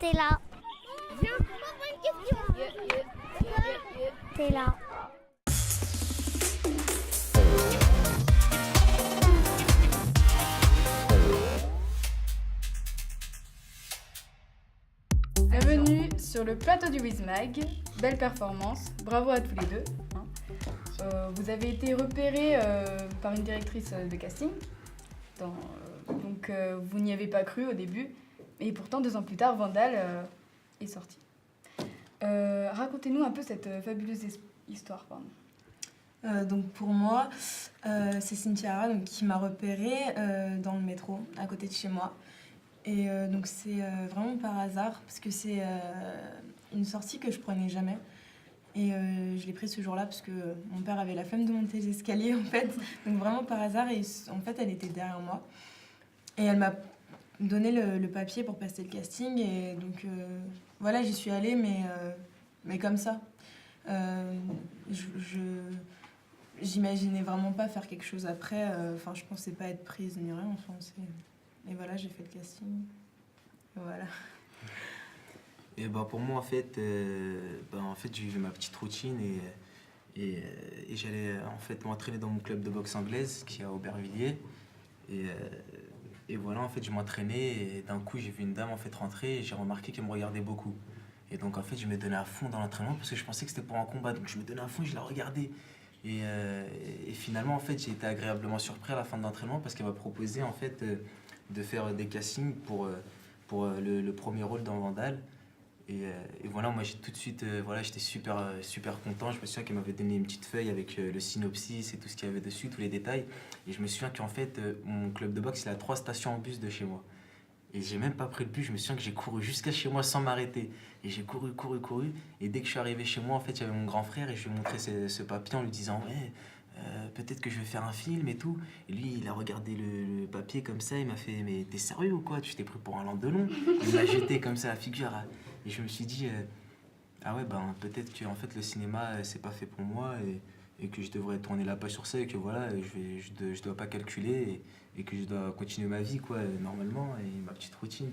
T'es là. Viens, pose-moi une question. T'es là. Bienvenue sur le plateau du WizMag. Belle performance, bravo à tous les deux. Vous avez été repérés par une directrice de casting. Donc vous n'y avez pas cru au début. Et pourtant, 2 ans plus tard, Vandal est sorti. Racontez-nous un peu cette fabuleuse histoire. Donc pour moi, c'est Cynthia Ara, qui m'a repérée dans le métro, à côté de chez moi. Et donc c'est vraiment par hasard, parce que c'est une sortie que je prenais jamais. Et je l'ai prise ce jour-là parce que mon père avait la flemme de monter les escaliers, en fait. Donc vraiment par hasard, et en fait elle était derrière moi. Et elle m'a donné le papier pour passer le casting, et donc voilà, j'y suis allée, mais comme ça. J'imaginais vraiment pas faire quelque chose après. Enfin, je pensais pas être prise ni rien. Enfin, et voilà, j'ai fait le casting. Et voilà. Et bah pour moi, en fait j'ai eu ma petite routine et j'allais en fait m'entraîner dans mon club de boxe anglaise qui est à Aubervilliers. Et voilà, en fait, je m'entraînais et d'un coup, j'ai vu une dame en fait rentrer et j'ai remarqué qu'elle me regardait beaucoup. Et donc, en fait, je me donnais à fond dans l'entraînement parce que je pensais que c'était pour un combat. Donc, je me donnais à fond et je la regardais. Et finalement, en fait, j'ai été agréablement surpris à la fin de l'entraînement parce qu'elle m'a proposé en fait de faire des castings pour le premier rôle dans Vandal. Et voilà, moi j'ai tout de suite, voilà, j'étais super content. Je me souviens qu'elle m'avait donné une petite feuille avec le synopsis et tout ce qu'il y avait dessus, tous les détails. Et je me souviens qu'en fait, mon club de boxe, il a 3 stations en bus de chez moi. Et j'ai même pas pris le bus, je me souviens que j'ai couru jusqu'à chez moi sans m'arrêter. Et j'ai couru. Et dès que je suis arrivé chez moi, en fait, il y avait mon grand frère et je lui ai montré ce papier en lui disant ouais, peut-être que je vais faire un film et tout. Et lui, il a regardé le papier comme ça, il m'a fait mais t'es sérieux ou quoi? Tu t'es pris pour un landelon? Il m'a jeté comme ça la figure. Et je me suis dit ah ouais, ben peut-être que en fait, le cinéma, c'est pas fait pour moi et que je devrais tourner la page sur ça et que voilà, je dois pas calculer et que je dois continuer ma vie, quoi, normalement, et ma petite routine.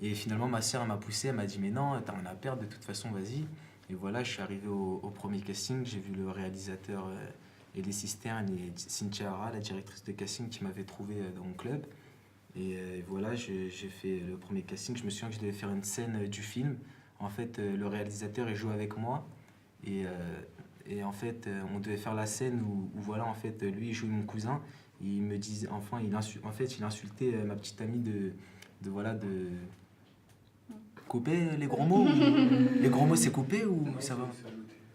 Et finalement, ma sœur m'a poussé, elle m'a dit mais non, t'as rien à perdre, de toute façon, vas-y. Et voilà, je suis arrivé au premier casting, j'ai vu le réalisateur Elie Cisterne et Cynthia Ara, la directrice de casting, qui m'avait trouvé dans mon club. Et voilà, j'ai fait le premier casting. Je me souviens que je devais faire une scène du film. En fait, le réalisateur, il jouait avec moi. Et en fait, on devait faire la scène où voilà, en fait, lui, il jouait mon cousin. Il me disait, enfin, il insultait ma petite amie voilà, de couper les gros mots. Les gros mots, c'est coupé ou ça va?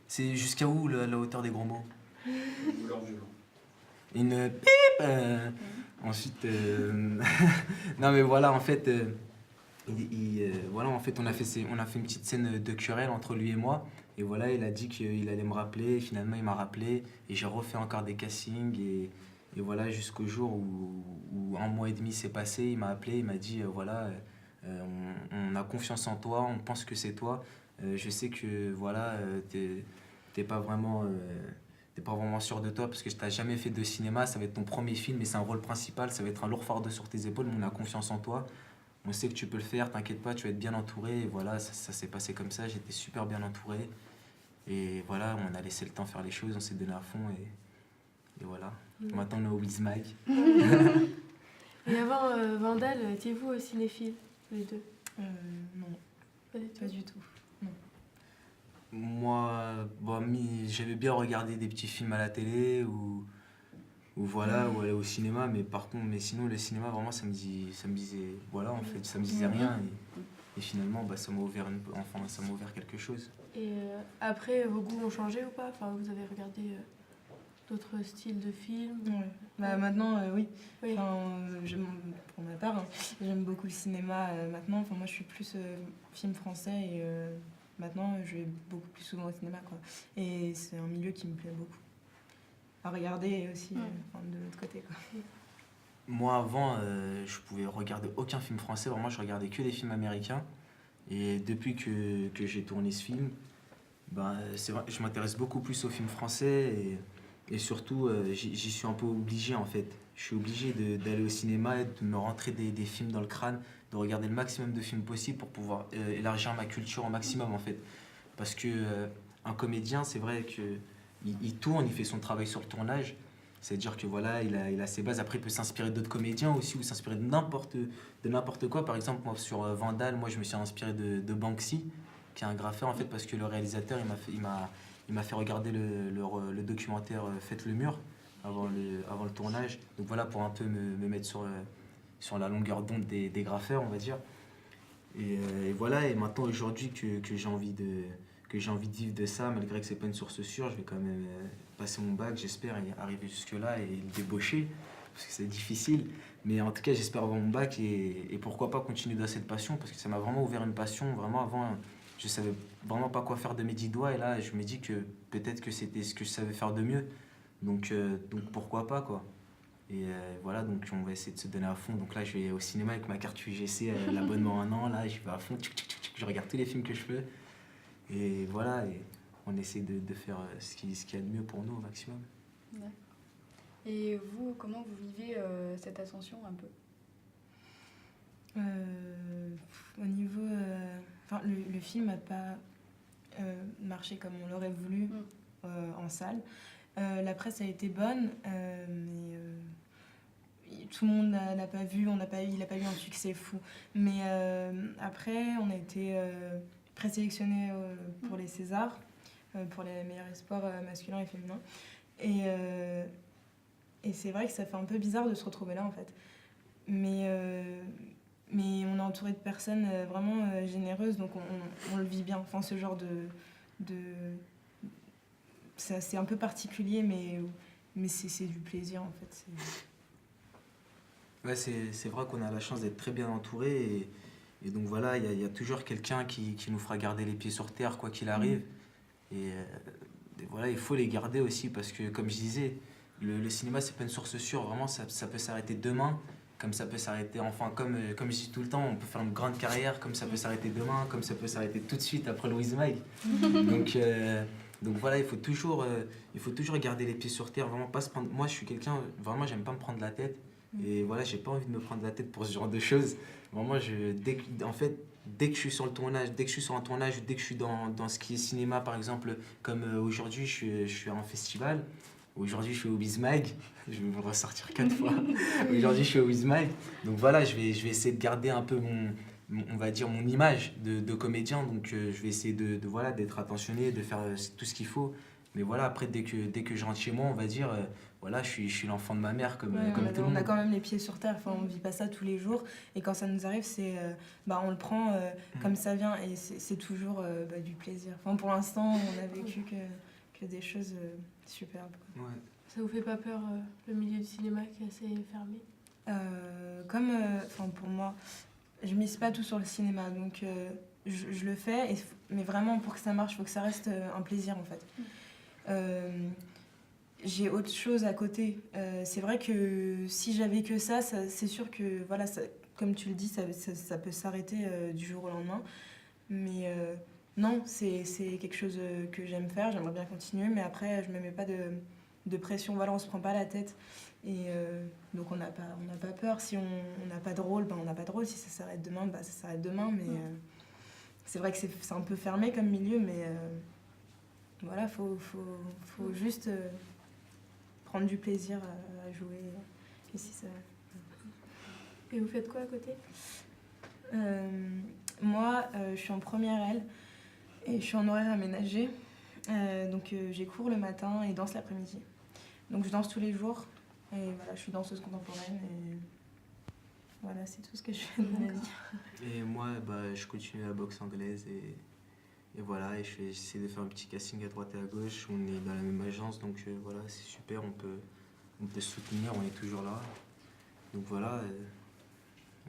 C'est jusqu'à où la hauteur des gros mots? Une pip. Ensuite, non mais voilà, en fait, voilà, en fait, on a fait une petite scène de querelle entre lui et moi. Et voilà, il a dit qu'il allait me rappeler. Finalement, il m'a rappelé et j'ai refait encore des castings. Et voilà, jusqu'au jour où 1 mois et demi s'est passé, il m'a appelé, il m'a dit voilà, on a confiance en toi, on pense que c'est toi. Je sais que voilà, t'es pas vraiment. T'es pas vraiment sûr de toi parce que tu n'as jamais fait de cinéma, ça va être ton premier film et c'est un rôle principal, ça va être un lourd fardeau sur tes épaules, mais on a confiance en toi. On sait que tu peux le faire, t'inquiète pas, tu vas être bien entouré. Et voilà, ça s'est passé comme ça, j'étais super bien entouré. Et voilà, on a laissé le temps faire les choses, on s'est donné à fond et voilà. Maintenant on est au WizMag. Et avant Vandal, étiez-vous au cinéphile, les deux? Non, Pas du tout. pas du tout. Moi, j'aimais bien regarder des petits films à la télé ou voilà, ou aller au cinéma, mais sinon le cinéma vraiment ça me disait voilà, en fait ça me disait rien et finalement ça m'a ouvert ça m'a ouvert quelque chose. Et après, vos goûts ont changé ou pas? Enfin, vous avez regardé d'autres styles de films? Ouais. Bah, maintenant, oui. Oui. Enfin, pour ma part, hein, j'aime beaucoup le cinéma maintenant. Enfin, moi, je suis plus film français et maintenant, je vais beaucoup plus souvent au cinéma, quoi. Et c'est un milieu qui me plaît beaucoup. À regarder et aussi enfin, de l'autre côté, quoi. Moi avant, je pouvais regarder aucun film français, vraiment je regardais que des films américains. Et depuis que j'ai tourné ce film, c'est vrai, je m'intéresse beaucoup plus aux films français et surtout j'y suis un peu obligé en fait. Je suis obligé d'aller au cinéma et de me rentrer des films dans le crâne de regarder le maximum de films possible pour pouvoir élargir ma culture au maximum en fait. Parce que un comédien, c'est vrai qu'il tourne, il fait son travail sur le tournage. C'est-à-dire que voilà, il a ses bases. Après, il peut s'inspirer d'autres comédiens aussi ou s'inspirer de n'importe quoi. Par exemple, moi, sur Vandal, moi, je me suis inspiré de Banksy, qui est un graffeur en fait, parce que le réalisateur, il m'a fait regarder le documentaire Faites le mur avant le tournage. Donc voilà, pour un peu me mettre sur la longueur d'onde des graffeurs, on va dire. Et voilà, et maintenant, aujourd'hui, que j'ai envie de vivre de ça, malgré que c'est pas une source sûre, je vais quand même passer mon bac, j'espère, et arriver jusque-là et le débaucher, parce que c'est difficile. Mais en tout cas, j'espère avoir mon bac et pourquoi pas continuer dans cette passion, parce que ça m'a vraiment ouvert une passion. Vraiment, avant, je savais vraiment pas quoi faire de mes 10 doigts, et là, je me dis que peut-être que c'était ce que je savais faire de mieux. Donc pourquoi pas, quoi. Et voilà, donc on va essayer de se donner à fond. Donc là, je vais au cinéma avec ma carte UGC, l'abonnement 1 an, là, je vais à fond, je regarde tous les films que je peux. Et voilà, et on essaie de faire ce qu'il y a de mieux pour nous au maximum. D'accord. Et vous, comment vous vivez cette ascension un peu? Au niveau... Enfin, le film n'a pas marché comme on l'aurait voulu en salle. La presse a été bonne, mais tout le monde n'a pas vu, il n'a pas eu un succès fou. Mais après, on a été présélectionnés pour les Césars, pour les meilleurs espoirs masculins et féminins. Et c'est vrai que ça fait un peu bizarre de se retrouver là, en fait. Mais on est entouré de personnes vraiment généreuses, donc on le vit bien. Enfin, ce genre c'est un peu particulier, mais c'est du plaisir, en fait. Ouais, c'est vrai qu'on a la chance d'être très bien entouré. Et donc voilà, il y a toujours quelqu'un qui nous fera garder les pieds sur terre, quoi qu'il arrive. Et voilà, il faut les garder aussi, parce que, comme je disais, le cinéma, c'est pas une source sûre. Vraiment, ça peut s'arrêter demain, comme ça peut s'arrêter, enfin, comme je dis tout le temps, on peut faire une grande carrière, comme ça peut s'arrêter demain, comme ça peut s'arrêter tout de suite après Louise Mag. Donc voilà, il faut toujours garder les pieds sur terre, vraiment pas se prendre... Moi, je suis quelqu'un, vraiment, j'aime pas me prendre la tête. Et voilà, j'ai pas envie de me prendre la tête pour ce genre de choses. Vraiment, dès que je suis sur le tournage, dès que je suis sur un tournage, ou dès que je suis dans ce qui est cinéma, par exemple, comme aujourd'hui, je suis à un festival. Aujourd'hui, je suis au Wismag. Je vais me ressortir 4 fois. Aujourd'hui, je suis au Wismag. Donc voilà, je vais essayer de garder un peu on va dire mon image de comédien. Donc je vais essayer voilà, d'être attentionné, de faire tout ce qu'il faut. Mais voilà, après, dès que je rentre chez moi, on va dire, voilà, je suis l'enfant de ma mère, comme tout le monde. On a quand même les pieds sur terre, enfin, on ne vit pas ça tous les jours. Et quand ça nous arrive, on le prend comme ça vient. Et c'est toujours du plaisir. Enfin, pour l'instant, on a vécu que des choses superbes. Ouais. Ça vous fait pas peur, le milieu du cinéma qui est assez fermé? Pour moi, je mise pas tout sur le cinéma. Donc, je le fais. Mais vraiment, pour que ça marche, il faut que ça reste un plaisir, en fait. J'ai autre chose à côté. C'est vrai que si j'avais que ça, c'est sûr que, voilà, comme tu le dis, ça peut s'arrêter du jour au lendemain. Mais non, c'est quelque chose que j'aime faire, j'aimerais bien continuer, mais après, je ne me mets pas de pression. Voilà, on ne se prend pas la tête. Et donc, on n'a pas peur. Si on n'a pas de rôle, on n'a pas de rôle. Si ça s'arrête demain, ça s'arrête demain. Mais c'est vrai que c'est un peu fermé comme milieu, mais voilà, faut juste prendre du plaisir à jouer. Et si ça... Et vous faites quoi à côté? Moi, je suis en première L et je suis en horaire aménagé. Donc j'ai cours le matin et danse l'après-midi. Donc je danse tous les jours et voilà, je suis danseuse contemporaine et voilà, c'est tout ce que je fais de ma vie. Et moi, je continue la boxe anglaise et voilà, et j'essaie de faire un petit casting à droite et à gauche. On est dans la même agence, donc voilà, c'est super, on peut se soutenir, on est toujours là. Donc voilà,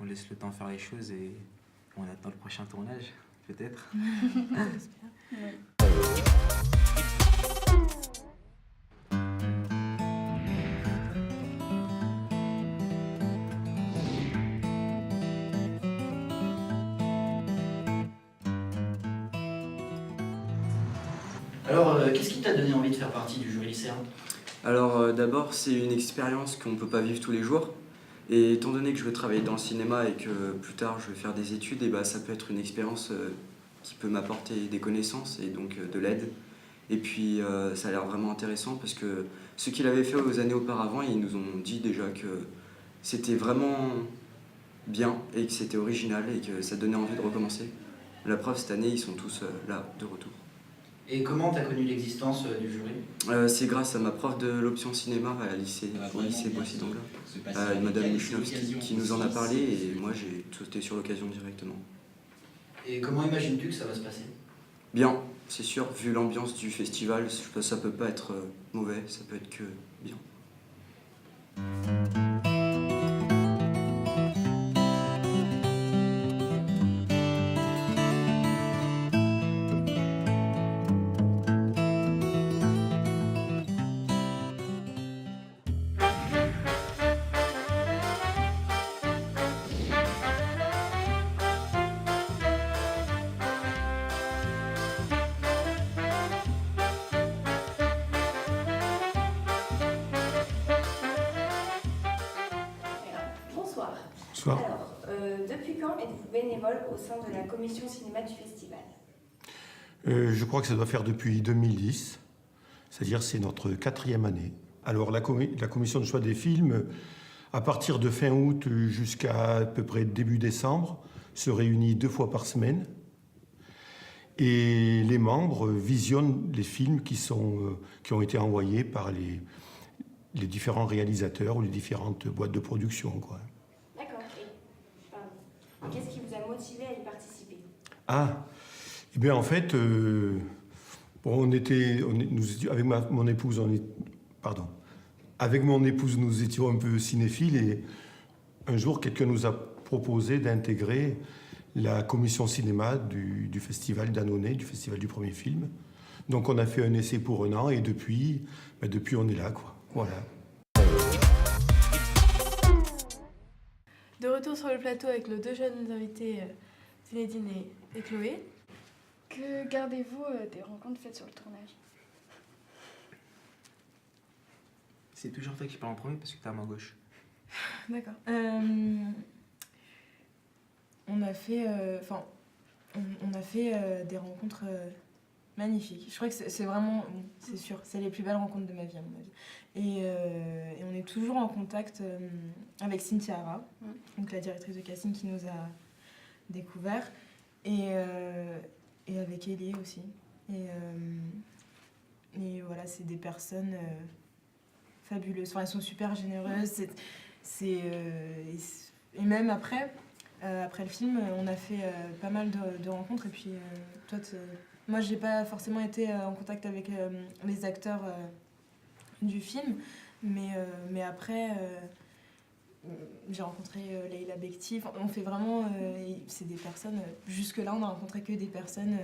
on laisse le temps faire les choses et on attend le prochain tournage, peut-être. Ouais. Alors, qu'est-ce qui t'a donné envie de faire partie du jury lycéen? Alors d'abord, c'est une expérience qu'on ne peut pas vivre tous les jours. Et étant donné que je veux travailler dans le cinéma et que plus tard je vais faire des études, et bah, ça peut être une expérience qui peut m'apporter des connaissances et donc de l'aide. Et puis ça a l'air vraiment intéressant parce que ceux qui l'avaient fait aux années auparavant, ils nous ont dit déjà que c'était vraiment bien et que c'était original et que ça donnait envie de recommencer. La preuve, cette année, ils sont tous là, de retour. Et comment tu as connu l'existence du jury? C'est grâce à ma prof de l'option cinéma au lycée Boissy-Danglas, Madame Michnowski, qui nous en a parlé et moi j'ai sauté sur l'occasion directement. Et comment imagines-tu que ça va se passer? Bien, c'est sûr, vu l'ambiance du festival, ça peut pas être mauvais, ça peut être que bien. Bonsoir. Bonsoir. Alors, depuis quand êtes-vous bénévole au sein de la commission cinéma du festival? Je crois que ça doit faire depuis 2010, c'est-à-dire c'est notre 4e année. Alors la commission de choix des films, à partir de fin août jusqu'à peu près début décembre, se réunit 2 fois par semaine. Et les membres visionnent les films qui ont été envoyés par les différents réalisateurs ou les différentes boîtes de production, quoi. D'accord. Et qu'est-ce qui vous a motivé à y participer? Ah, eh bien en fait, avec mon épouse, avec mon épouse, nous étions un peu cinéphiles et un jour, quelqu'un nous a proposé d'intégrer la commission cinéma du festival d'Annonay, du festival du premier film. Donc on a fait un essai pour 1 an et depuis on est là, quoi. Voilà. De retour sur le plateau avec nos 2 jeunes invités, Zinedine et Chloé. Que gardez-vous des rencontres faites sur le tournage? C'est toujours toi qui parles en premier parce que t'es à ma gauche. D'accord. On a fait, des rencontres magnifiques. Je crois que c'est vraiment, c'est sûr, c'est les plus belles rencontres de ma vie, à mon avis. Et on est toujours en contact avec Cynthia Hara, donc la directrice de casting qui nous a découvert, et avec Elie aussi. Et voilà, c'est des personnes fabuleuses. Enfin, elles sont super généreuses. Et même après le film, on a fait pas mal de rencontres. Et puis, moi, j'ai pas forcément été en contact avec les acteurs du film, mais après, j'ai rencontré Leïla Bekti. Enfin, on fait vraiment, c'est des personnes. Jusque-là, on a rencontré que des personnes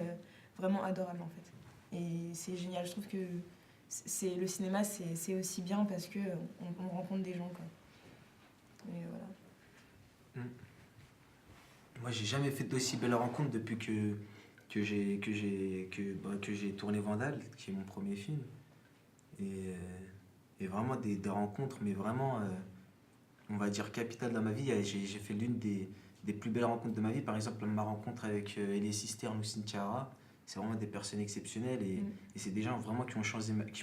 vraiment adorables en fait. Et c'est génial. Je trouve que le cinéma, c'est aussi bien parce que on rencontre des gens, quoi. Et voilà. Moi, j'ai jamais fait d'aussi belles rencontres depuis que j'ai tourné Vandale, qui est mon premier film. Et vraiment des rencontres, mais vraiment, on va dire, capitales dans ma vie. J'ai fait l'une des plus belles rencontres de ma vie. Par exemple, ma rencontre avec Elie Cisterne ou Cynthia Hara, c'est vraiment des personnes exceptionnelles et c'est des gens vraiment qui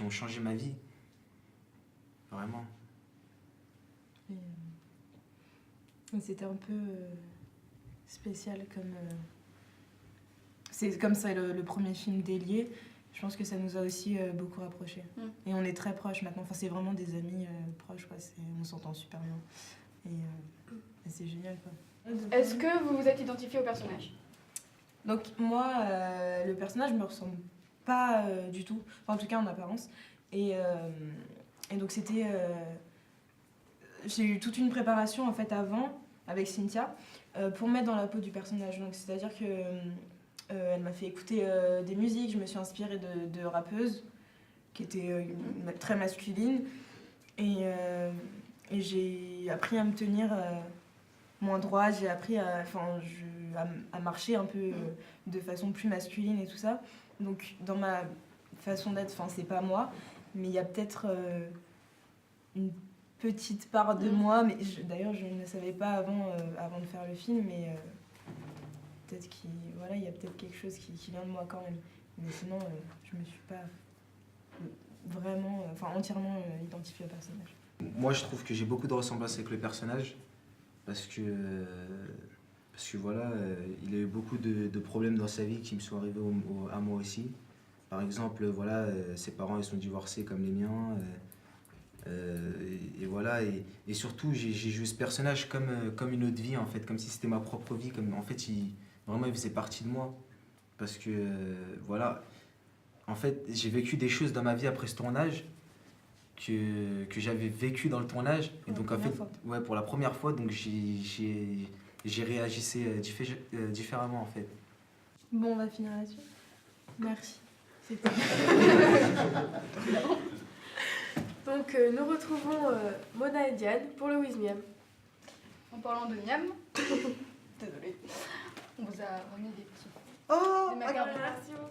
ont changé ma vie. Vraiment. C'était un peu spécial c'est comme ça le premier film d'Elie. Je pense que ça nous a aussi beaucoup rapprochés. Et on est très proches maintenant. Enfin, c'est vraiment des amis proches, quoi. On s'entend super bien. Et c'est génial, quoi. Est-ce que vous vous êtes identifié au personnage? Donc moi, le personnage me ressemble pas du tout. Enfin, en tout cas en apparence. Et donc c'était... j'ai eu toute une préparation en fait avant avec Cynthia pour me mettre dans la peau du personnage. Donc c'est-à-dire que elle m'a fait écouter des musiques, je me suis inspirée de rappeuses qui étaient très masculines et j'ai appris à me tenir moins droit, j'ai appris à marcher un peu de façon plus masculine et tout ça. Donc dans ma façon d'être, c'est pas moi, mais il y a peut-être une petite part de moi, mais d'ailleurs je ne savais pas avant de faire le film, mais peut-être il y a peut-être quelque chose qui vient de moi quand même. Mais sinon, je me suis pas vraiment, entièrement identifiée au personnage. Moi, je trouve que j'ai beaucoup de ressemblances avec le personnage parce que voilà, il a eu beaucoup de problèmes dans sa vie qui me sont arrivés à moi aussi. Par exemple, voilà, ses parents ils sont divorcés comme les miens. Et voilà, et surtout, j'ai joué ce personnage comme une autre vie, en fait, comme si c'était ma propre vie. En fait, vraiment, il faisait partie de moi. Parce que, voilà, en fait, j'ai vécu des choses dans ma vie après ce tournage que j'avais vécu dans le tournage. Et donc, en fait, ouais, pour la première fois, donc j'ai réagissé différemment, en fait. Bon, on va finir là-dessus. Merci. C'était... Donc, nous retrouvons Mona et Diane pour le Wizmiam. En parlant de miam, désolée, on vous a remis des petits. Oh, Des macarons.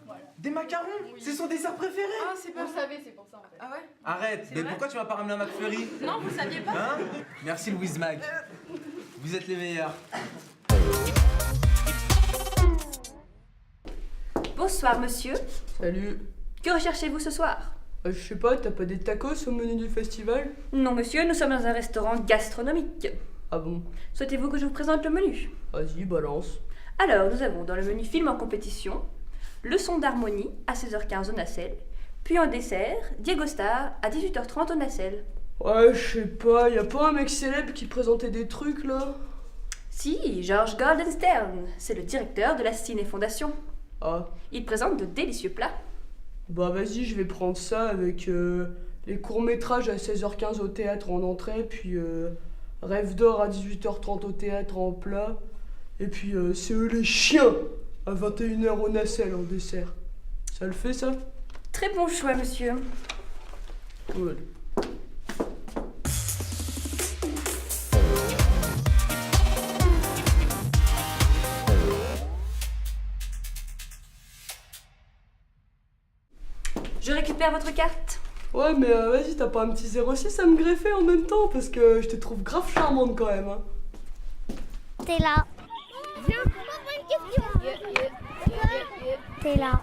Voilà. des macarons, Oui. c'est son dessert préféré. Ah, c'est Vous pas le ça. savez, c'est pour ça en fait. Ah ouais? Arrête, C'est mais vrai pourquoi tu m'as pas ramené un McFlurry? Non, vous saviez pas? Hein? Merci Louise Mag. Vous êtes les meilleurs. Bonsoir monsieur, Salut. que recherchez-vous ce soir? Je sais pas, t'as pas des tacos au menu du festival? Non monsieur, nous sommes dans un restaurant gastronomique. Ah bon? Souhaitez-vous que je vous présente le menu? Vas-y, balance. Alors, nous avons dans le menu film en compétition, leçon d'harmonie à 16h15 au Nacelle, puis en dessert, Diego Star à 18h30 au Nacelle. Ouais, je sais pas, y a pas un mec célèbre qui présentait des trucs là? Si, George Goldenstern, c'est le directeur de la Ciné Fondation. Ah, Il présente de délicieux plats. bah vas-y, je vais prendre ça avec les courts-métrages à 16h15 au théâtre en entrée, puis Rêve d'or à 18h30 au théâtre en plat, et puis C'est eux les chiens à 21h au Nacelle en dessert. Ça le fait ça? Très bon choix monsieur. Cool. Je récupère votre carte. Ouais, mais vas-y, t'as pas un petit 06 à me greffer en même temps, parce que je te trouve grave charmante quand même. Hein. T'es là. T'es là.